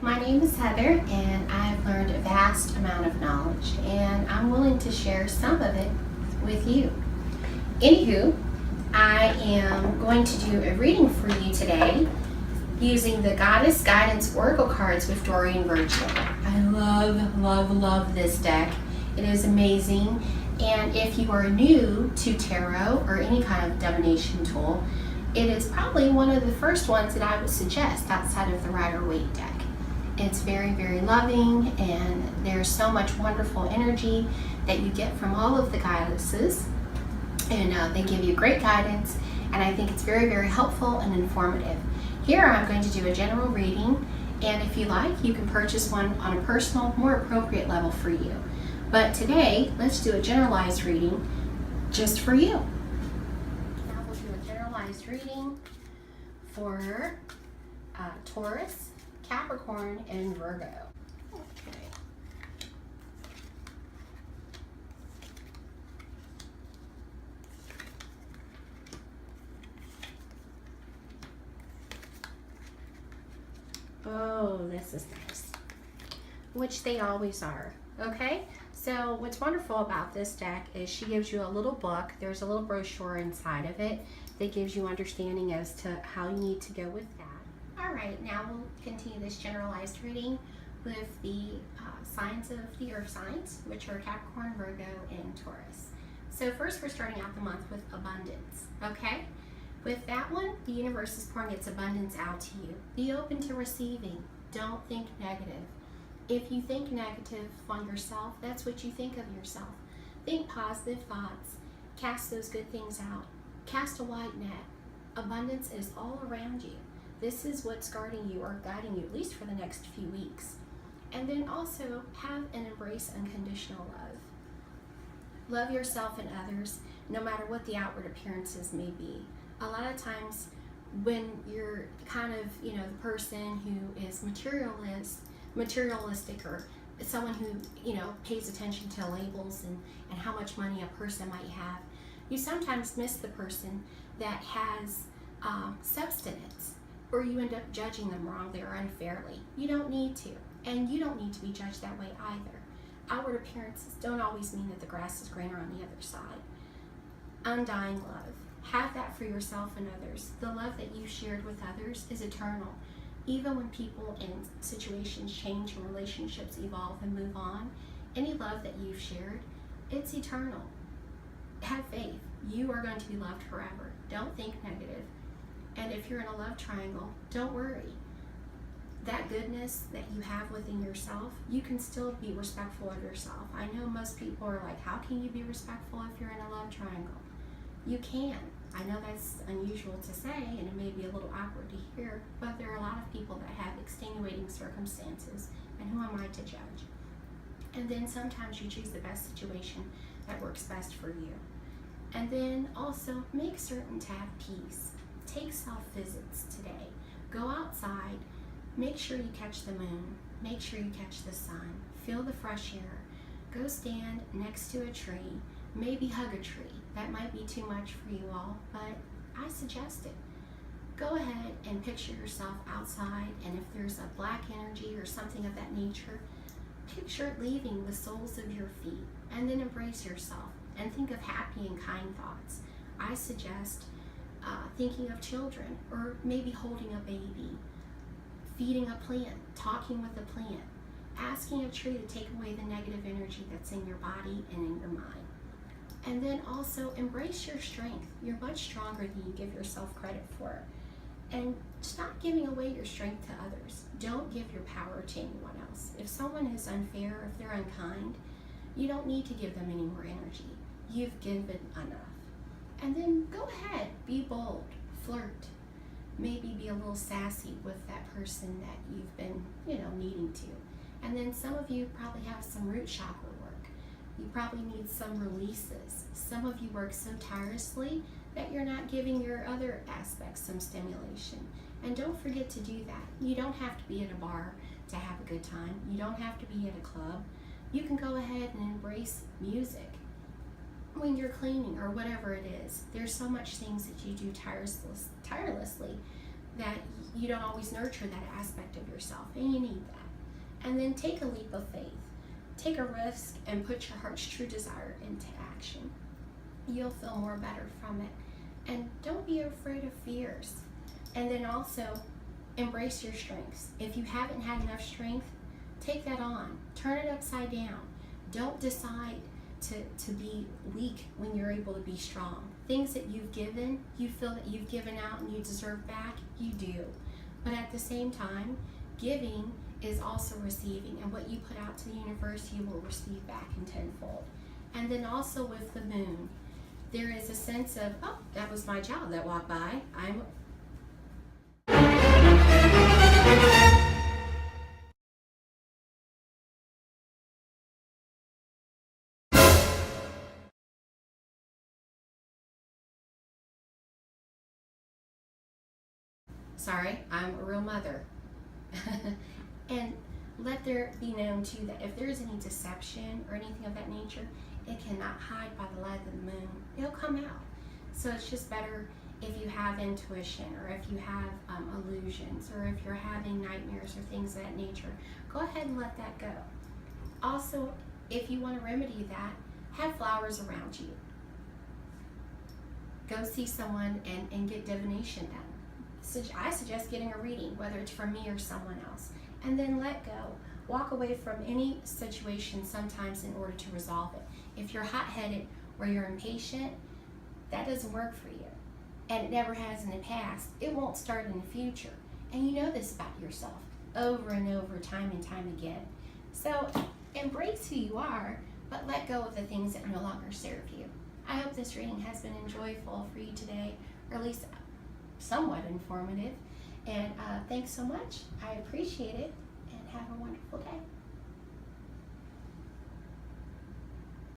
my name is Heather, and I've learned a vast amount of knowledge, and I'm willing to share some of it with you. Anywho, I am going to do a reading for you today using the Goddess Guidance Oracle cards with Doreen Virgil. I love this deck. It is amazing, and if you are new to tarot or any kind of divination tool, it is probably one of the first ones that I would suggest outside of the Rider-Waite deck. It's very, very loving, and there's so much wonderful energy that you get from all of the goddesses, and they give you great guidance, and I think it's very, very helpful and informative. Here I'm going to do a general reading, and if you like, you can purchase one on a personal, more appropriate level for you. But today, let's do a generalized reading just for you. Now we'll do a generalized reading for Taurus, Capricorn, and Virgo. Okay. Oh, this is nice. Which they always are, okay? So what's wonderful about this deck is she gives you a little book. There's a little brochure inside of it that gives you understanding as to how you need to go with that. All right, now we'll continue this generalized reading with the signs of the earth signs, which are Capricorn, Virgo, and Taurus. So first we're starting out the month with abundance, okay? With that one, the universe is pouring its abundance out to you. Be open to receiving. Don't think negative. If you think negative on yourself, that's what you think of yourself. Think positive thoughts. Cast those good things out. Cast a wide net. Abundance is all around you. This is what's guarding you or guiding you, at least for the next few weeks. And then also have and embrace unconditional love. Love yourself and others, no matter what the outward appearances may be. A lot of times when you're kind of, the person who is materialistic or someone who, pays attention to labels and how much money a person might have, you sometimes miss the person that has substance, or you end up judging them wrongly or unfairly. You don't need to, and you don't need to be judged that way either. Outward appearances don't always mean that the grass is greener on the other side. Undying love. Have that for yourself and others. The love that you shared with others is eternal. Even when people and situations change and relationships evolve and move on, any love that you've shared, it's eternal. Have faith. You are going to be loved forever. Don't think negative. And if you're in a love triangle, don't worry. That goodness that you have within yourself, you can still be respectful of yourself. I know most people are like, how can you be respectful if you're in a love triangle? You can. I know that's unusual to say, and it may be a little awkward to hear, but there are a lot of people that have extenuating circumstances, and who am I to judge? And then sometimes you choose the best situation that works best for you. And then also make certain to have peace. Take self-visits today. Go outside. Make sure you catch the moon. Make sure you catch the sun. Feel the fresh air. Go stand next to a tree. Maybe hug a tree. That might be too much for you all, but I suggest it. Go ahead and picture yourself outside, and if there's a black energy or something of that nature, picture it leaving the soles of your feet, and then embrace yourself and think of happy and kind thoughts. I suggest thinking of children, or maybe holding a baby, feeding a plant, talking with a plant, asking a tree to take away the negative energy that's in your body and in your mind. And then also embrace your strength. You're much stronger than you give yourself credit for. And stop giving away your strength to others. Don't give your power to anyone else. If someone is unfair, if they're unkind, you don't need to give them any more energy. You've given enough. And then go ahead, be bold, flirt. Maybe be a little sassy with that person that you've been, needing to. And then some of you probably have some root chakra work. You probably need some releases. Some of you work so tirelessly that you're not giving your other aspects some stimulation. And don't forget to do that. You don't have to be at a bar to have a good time. You don't have to be at a club. You can go ahead and embrace music when you're cleaning or whatever it is. There's so much things that you do tirelessly that you don't always nurture that aspect of yourself, and you need that. And then take a leap of faith. Take a risk and put your heart's true desire into action. You'll feel more better from it. And don't be afraid of fears. And then also embrace your strengths. If you haven't had enough strength, take that on. Turn it upside down. Don't decide to be weak when you're able to be strong. Things that you've given, you feel that you've given out and you deserve back, you do. But at the same time, giving is also receiving, and what you put out to the universe, you will receive back in tenfold. And then also with the moon, there is a sense of, oh, that was my child that walked by. I'm a real mother. And let there be known too that if there is any deception or anything of that nature, it cannot hide by the light of the moon. It'll come out. So it's just better if you have intuition, or if you have illusions, or if you're having nightmares or things of that nature, go ahead and let that go. Also, if you want to remedy that, have flowers around you. Go see someone and get divination done. I suggest getting a reading, whether it's from me or someone else, and then let go. Walk away from any situation sometimes in order to resolve it. If you're hot-headed or you're impatient, that doesn't work for you, and it never has in the past. It won't start in the future, and you know this about yourself over and over, time and time again. So embrace who you are, but let go of the things that no longer serve you. I hope this reading has been enjoyable for you today, or at least somewhat informative. And thanks so much. I appreciate it, and have a wonderful day.